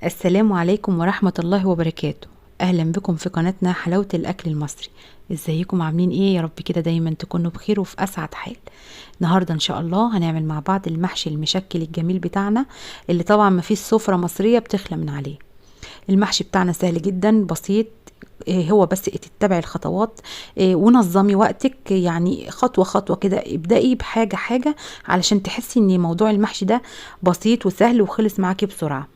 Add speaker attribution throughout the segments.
Speaker 1: السلام عليكم ورحمة الله وبركاته. أهلا بكم في قناتنا حلاوة الأكل المصري. ازيكم عاملين ايه؟ يا رب كده دايما تكونوا بخير وفي أسعد حال. النهاردة إن شاء الله هنعمل مع بعض المحشي المشكل الجميل بتاعنا، اللي طبعا ما فيش سفرة مصرية بتخلى من عليه. المحشي بتاعنا سهل جدا بسيط. هو بس تتبعي الخطوات، ونظمي وقتك، يعني خطوة خطوة كده، ابدأي بحاجة حاجة علشان تحسي ان موضوع المحشي ده بسيط وسهل وخلص معاكي بسرعة.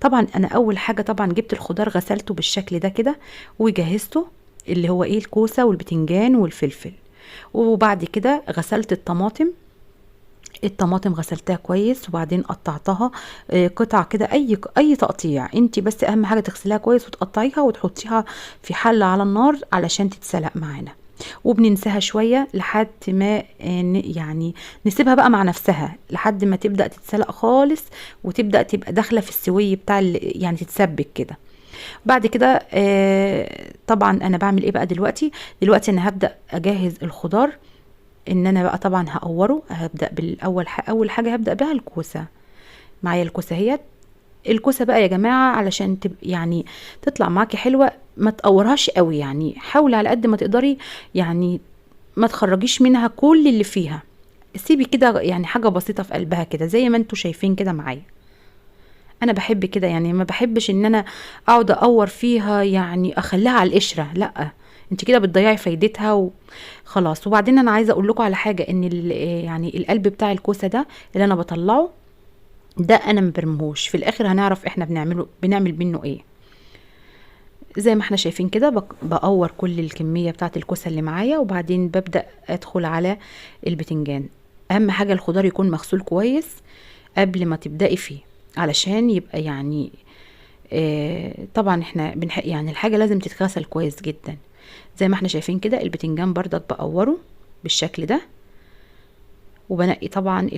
Speaker 1: طبعا انا اول حاجه طبعا جبت الخضار غسلته بالشكل ده كده وجهزته، اللي هو ايه الكوسه والبتنجان والفلفل. وبعد كده غسلت الطماطم غسلتها كويس وبعدين قطعتها قطع كده، اي تقطيع انت، بس اهم حاجه تغسليها كويس وتقطعيها وتحطيها في حله على النار علشان تتسلق معانا. وبننساها شويه لحد ما يعني نسيبها بقى مع نفسها لحد ما تبدا تتسلق خالص، وتبدا تبقى داخله في السوي بتاع يعني تتسبك كده. بعد كده طبعا انا بعمل ايه بقى دلوقتي انا هبدا اجهز الخضار. ان انا بقى طبعا هقوره، هبدا اول حاجه هبدا بها الكوسه. معايا الكوسه اهي. الكوسه بقى يا جماعه علشان يعني تطلع معاكي حلوه، ما تقورهاش قوي، يعني حاولي على قد ما تقدري، يعني ما تخرجيش منها كل اللي فيها. سيبي كده يعني حاجه بسيطه في قلبها كده زي ما انتوا شايفين كده معايا. انا بحب كده، يعني ما بحبش ان انا اقعد اقور فيها، يعني اخليها على القشره، لا. انت كده بتضيعي فايدتها وخلاص. وبعدين انا عايزه اقول لكم على حاجه، ان يعني القلب بتاع الكوسه ده اللي انا بطلعه ده انا ما برمهوش، في الاخر هنعرف احنا بنعمل منه ايه. زي ما احنا شايفين كده بقور كل الكميه بتاعه الكوسه اللي معايا، وبعدين ببدا ادخل على البتنجان. اهم حاجه الخضار يكون مغسول كويس قبل ما تبدأي فيه، علشان يبقى يعني طبعا احنا يعني الحاجة لازم تتغسل كويس جدا. زي ما احنا شايفين كده البتنجان بردك بقوره بالشكل ده. وبنقي طبعا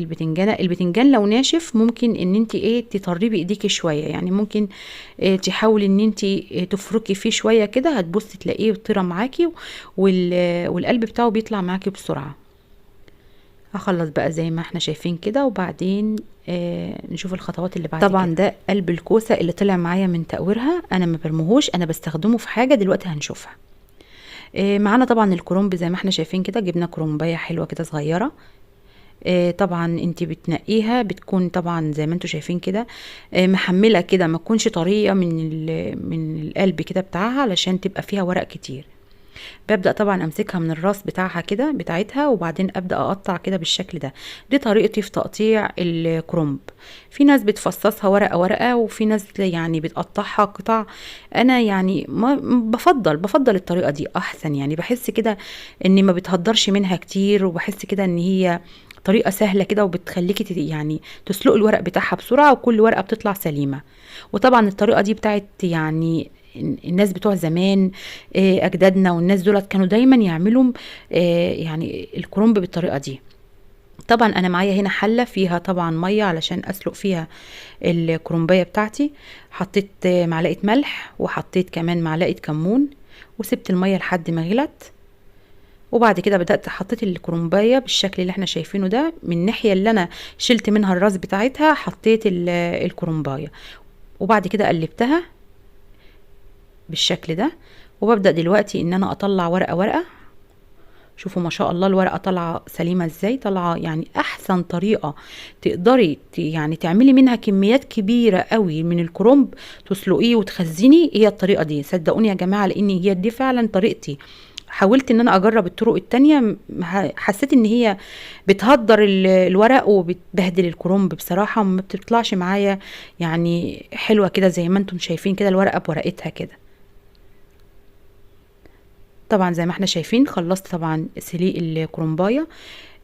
Speaker 1: البتنجان لو ناشف ممكن ان انت تطربي ايديكي شويه، يعني ممكن تحاولي ان انت تفركي فيه شويه كده، هتبصي تلاقيه طرى معاكي، والقلب بتاعه بيطلع معاكي بسرعه. هخلص بقى زي ما احنا شايفين كده، وبعدين نشوف الخطوات اللي بعد طبعا كده. ده قلب الكوسه اللي طلع معايا من تقويرها، انا ما برموهوش، انا بستخدمه في حاجه دلوقتي هنشوفها. معانا طبعا الكرنب زي ما احنا شايفين كده، جبنا كرنبايه حلوه كده صغيره. طبعا انت بتنقيها، بتكون طبعا زي ما انتوا شايفين كده محمله كده، ما تكونش طريه من القلب كده بتاعها علشان تبقى فيها ورق كتير. ببدأ طبعا امسكها من الراس بتاعها كده بتاعتها، وبعدين ابدأ اقطع كده بالشكل ده. دي طريقتي في تقطيع الكرنب. في ناس بتفصصها ورقة ورقة، وفي ناس يعني بتقطعها قطع. انا يعني ما بفضل الطريقة دي احسن، يعني بحس كده اني ما بتهدرش منها كتير، وبحس كده ان هي طريقة سهلة كده، وبتخليكي يعني تسلقي الورق بتاعها بسرعة، وكل ورقة بتطلع سليمة. وطبعا الطريقة دي بتاعت يعني الناس بتوع زمان، اجدادنا والناس دولت كانوا دايما يعملوا يعني الكرنب بالطريقه دي. طبعا انا معايا هنا حله فيها طبعا ميه علشان اسلق فيها الكرنبايه بتاعتي. حطيت معلقه ملح، وحطيت كمان معلقه كمون، وسبت الميه لحد ما غلت. وبعد كده بدأت حطيت الكرنبايه بالشكل اللي احنا شايفينه ده، من الناحيه اللي انا شلت منها الراس بتاعتها حطيت الكرنبايه. وبعد كده قلبتها بالشكل ده. وببدأ دلوقتي ان انا اطلع ورقة ورقة. شوفوا ما شاء الله الورقة طالعة سليمة ازاي، طالعة يعني احسن طريقة تقدري يعني تعملي منها كميات كبيرة قوي من الكرنب، تسلقيه وتخزني، هي الطريقة دي. صدقوني يا جماعة، لان هي دي فعلا طريقتي. حاولت ان انا اجرب الطرق التانية، حسيت ان هي بتهدر الورق وبتبهدل الكرنب بصراحة، ما بتطلعش معايا يعني حلوة كده زي ما انتم شايفين كده الورقة بورقتها كده. طبعا زي ما احنا شايفين خلصت طبعا سليق الكرنبايه.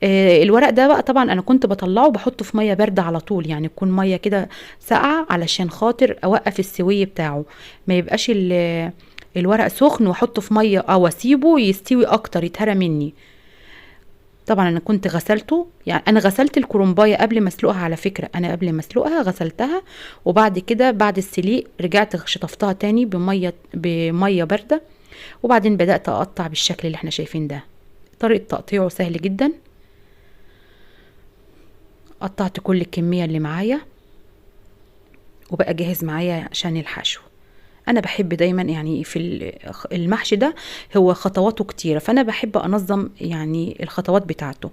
Speaker 1: الورق ده بقى طبعا انا كنت بطلعه بحطه في ميه بارده على طول، يعني يكون ميه كده ساقعه علشان خاطر اوقف السوي بتاعه. ما يبقاش الورق سخن واحطه في ميه او اسيبه يستوي اكتر يتهرى مني. طبعا انا كنت غسلته، يعني انا غسلت الكرنبايه قبل ما اسلقها، على فكره انا قبل ما اسلقها غسلتها، وبعد كده بعد السليق رجعت شطفتها تاني بميه بارده. وبعدين بدأت أقطع بالشكل اللي احنا شايفين ده. طريقة تقطيعه سهل جدا. قطعت كل الكمية اللي معايا، وبقى جاهز معايا عشان الحشو. انا بحب دايما يعني في المحشي ده هو خطواته كتيره، فانا بحب انظم يعني الخطوات بتاعته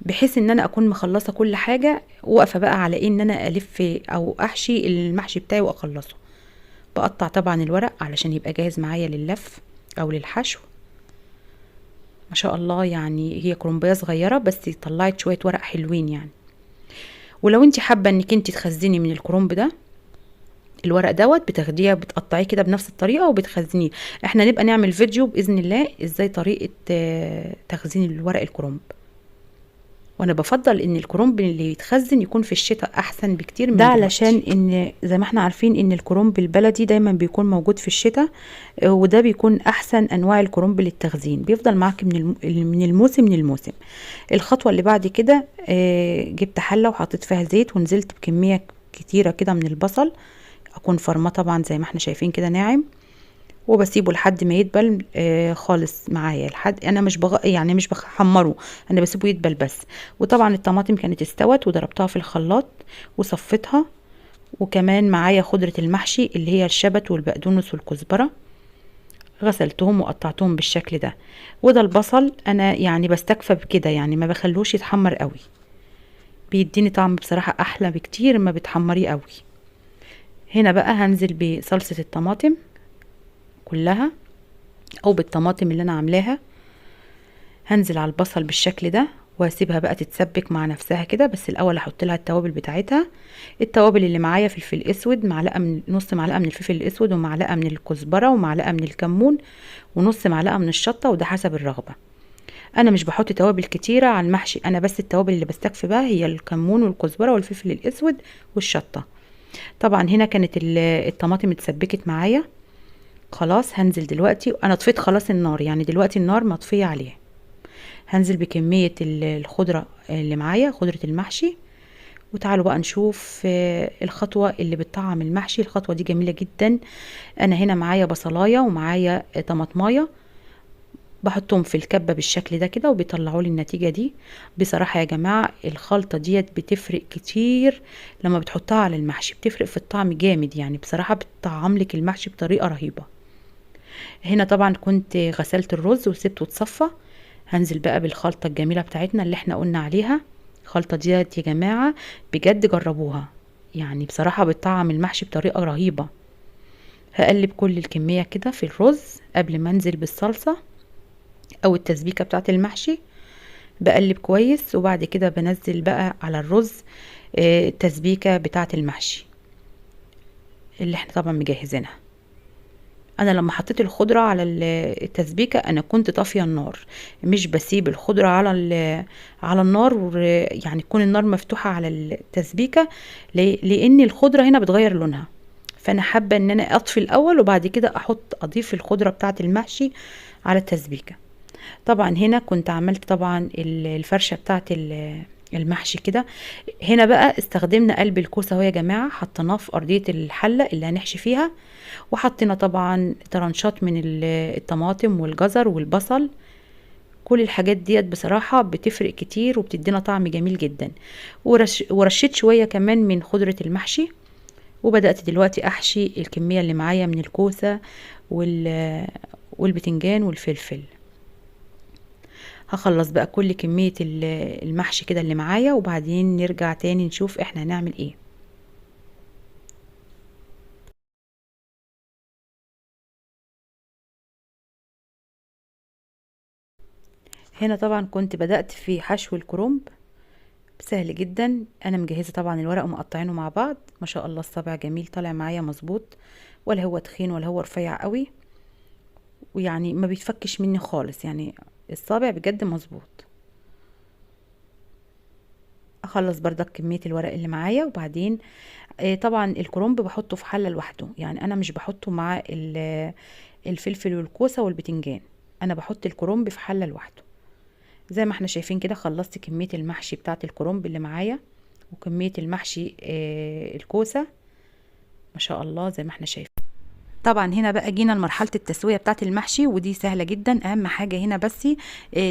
Speaker 1: بحيث ان انا اكون مخلصه كل حاجه، واقفه بقى على ايه ان انا الف او احشي المحشي بتاعي واخلصه. بقطع طبعا الورق علشان يبقى جاهز معايا لللف او للحشو. ما شاء الله يعني هي كرومبايه صغيره بس طلعت شويه ورق حلوين يعني. ولو انت حابه انك انت تخزني من الكرومب ده الورق دوت، بتاخديه بتقطعيه كده بنفس الطريقه وبتخزنيه. احنا نبقى نعمل فيديو باذن الله ازاي طريقه تخزين الورق الكرنب. وانا بفضل ان الكرنب اللي يتخزن يكون في الشتاء احسن بكتير من
Speaker 2: ده
Speaker 1: دلوقتي،
Speaker 2: علشان ان زي ما احنا عارفين ان الكرنب البلدي دايما بيكون موجود في الشتاء، وده بيكون احسن انواع الكرنب للتخزين، بيفضل معاك من الموسم للموسم. الخطوه اللي بعد كده جبت حله وحطيت فيها زيت ونزلت بكميه كتيره كده من البصل، اكون فرمه طبعا زي ما احنا شايفين كده ناعم، وبسيبه لحد ما يدبل خالص معايا. لحد انا يعني مش بحمره، انا بسيبه يدبل بس. وطبعا الطماطم كانت استوت وضربتها في الخلاط وصفتها، وكمان معايا خضرة المحشي اللي هي الشبت والبقدونس والكزبرة، غسلتهم وقطعتهم بالشكل ده. وده البصل انا يعني بستكفى بكده، يعني ما بخلوش يتحمر قوي، بيديني طعم بصراحة احلى بكتير ما بتحمريه قوي. هنا بقى هنزل بصلصة الطماطم كلها او بالطماطم اللي انا عاملاها، هنزل على البصل بالشكل ده وهسيبها بقى تتسبك مع نفسها كده. بس الاول احط لها التوابل بتاعتها. التوابل اللي معايا فلفل اسود، معلقه من نص معلقه من الفلفل الاسود، ومعلقه من الكزبره، ومعلقه من الكمون، ونص معلقه من الشطه، وده حسب الرغبه. انا مش بحط توابل كتيره على المحشي، انا بس التوابل اللي بستكفي بها هي الكمون والكزبره والفلفل الاسود والشطه. طبعا هنا كانت الطماطم اتسبكت معايا خلاص. هنزل دلوقتي، انا طفيت خلاص النار، يعني دلوقتي النار مطفيه عليها. هنزل بكمية الخضرة اللي معايا، خضرة المحشي. وتعالوا بقى نشوف الخطوة اللي بتطعم المحشي. الخطوة دي جميلة جدا. انا هنا معايا بصلاية ومعايا طماطماية، بحطهم في الكبة بالشكل ده كده وبيطلعوا لي النتيجة دي. بصراحة يا جماعة الخلطة ديت بتفرق كتير لما بتحطها على المحشي، بتفرق في الطعم جامد يعني، بصراحة بتطعم لك المحشي بطريقة رهيبة. هنا طبعا كنت غسلت الرز وسبته يتصفى. هنزل بقى بالخلطة الجميلة بتاعتنا اللي احنا قلنا عليها. الخلطة ديت يا جماعة بجد جربوها، يعني بصراحة بتطعم المحشي بطريقة رهيبة. هقلب كل الكمية كده في الرز قبل ما انزل بالصلصة او التسبيكة بتاعت المحشي. بقلب كويس وبعد كده بنزل بقى على الرز التسبيكة بتاعت المحشي اللي احنا طبعا مجهزينها. انا لما حطيت الخضره على التسبيكه انا كنت طافيه النار، مش بسيب الخضره على النار، يعني تكون النار مفتوحه على التسبيكه، لان الخضره هنا بتغير لونها. فانا حابه ان انا اطفي الاول وبعد كده اضيف الخضره بتاعه المحشي على التسبيكه. طبعا هنا كنت عملت طبعا الفرشه بتاعه المحشي كده. هنا بقى استخدمنا قلب الكوسه اهو يا جماعه، حطيناه في ارضيه الحله اللي هنحشي فيها، وحطينا طبعا طرنشات من الطماطم والجزر والبصل. كل الحاجات ديت بصراحة بتفرق كتير وبتدينا طعم جميل جدا. ورشيت شوية كمان من خضرة المحشي. وبدأت دلوقتي احشي الكمية اللي معايا من الكوسة والبتنجان والفلفل. هخلص بقى كل كمية المحشي كده اللي معايا وبعدين نرجع تاني نشوف احنا هنعمل ايه. هنا طبعا كنت بدأت في حشو الكرنب، سهل جدا. انا مجهزه طبعا الورق ومقطعينه مع بعض. ما شاء الله الصابع جميل طالع معايا مظبوط، ولا هو تخين ولا هو رفيع قوي، ويعني ما بيتفكش مني خالص، يعني الصابع بجد مظبوط. اخلص بردك كميه الورق اللي معايا وبعدين طبعا الكرنب بحطه في حله لوحده، يعني انا مش بحطه مع الفلفل والكوسه والبتنجان، انا بحط الكرنب في حله لوحده. زي ما احنا شايفين كده خلصت كميه المحشي بتاعه الكرنب اللي معايا وكميه المحشي الكوسه. ما شاء الله زي ما احنا شايفين. طبعا هنا بقى جينا لمرحله التسويه بتاعه المحشي، ودي سهله جدا. اهم حاجه هنا بس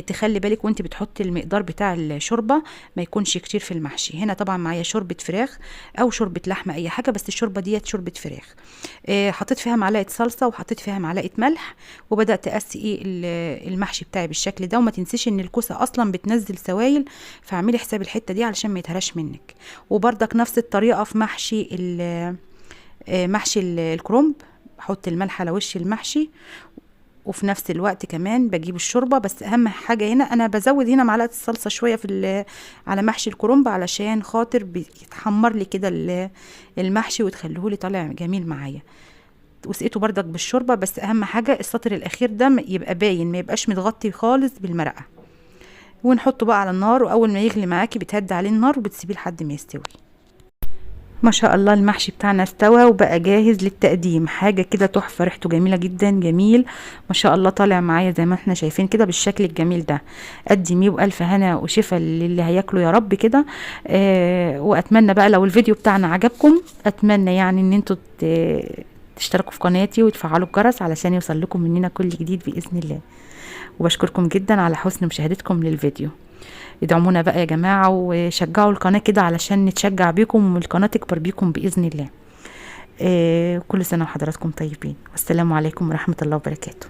Speaker 2: تخلي بالك وانت بتحطي المقدار بتاع الشوربه ما يكونش كتير في المحشي. هنا طبعا معايا شوربه فراخ او شوربه لحمه اي حاجه، بس الشوربه ديت شوربه فراخ. حطيت فيها معلقه صلصه وحطيت فيها معلقه ملح، وبدات اسقي المحشي بتاعي بالشكل ده. وما تنسيش ان الكوسه اصلا بتنزل سوائل، فاعملي حساب الحته دي علشان ما يتهرش منك. وبرضك نفس الطريقه في محشي الكرنب، بحط الملح على وش المحشي، وفي نفس الوقت كمان بجيب الشوربه. بس اهم حاجه هنا انا بزود هنا معلقه الصلصه شويه على محشي الكرنب علشان خاطر بيتحمر لي كده المحشي وتخليه لي طالع جميل معايا. وسقيته بردك بالشوربه، بس اهم حاجه السطر الاخير ده يبقى باين، ما يبقاش متغطي خالص بالمرقه. ونحطه بقى على النار، واول ما يغلي معاكي بتهدي عليه النار وبتسيبيه لحد ما يستوي. ما شاء الله المحشي بتاعنا استوى وبقى جاهز للتقديم. حاجه كده تحفه، ريحته جميله جدا، جميل ما شاء الله، طالع معايا زي ما احنا شايفين كده بالشكل الجميل ده. قدميه والف هنا وشفا للي هياكلوا يا رب كده. واتمنى بقى لو الفيديو بتاعنا عجبكم، اتمنى يعني ان انتوا تشتركوا في قناتي وتفعلوا الجرس علشان يوصل لكم مننا كل جديد باذن الله. وبشكركم جدا على حسن مشاهدتكم للفيديو. ادعمونا بقى يا جماعة وشجعوا القناة كده علشان نتشجع بيكم والقناة تكبر بيكم بإذن الله. كل سنة وحضراتكم طيبين، والسلام عليكم ورحمة الله وبركاته.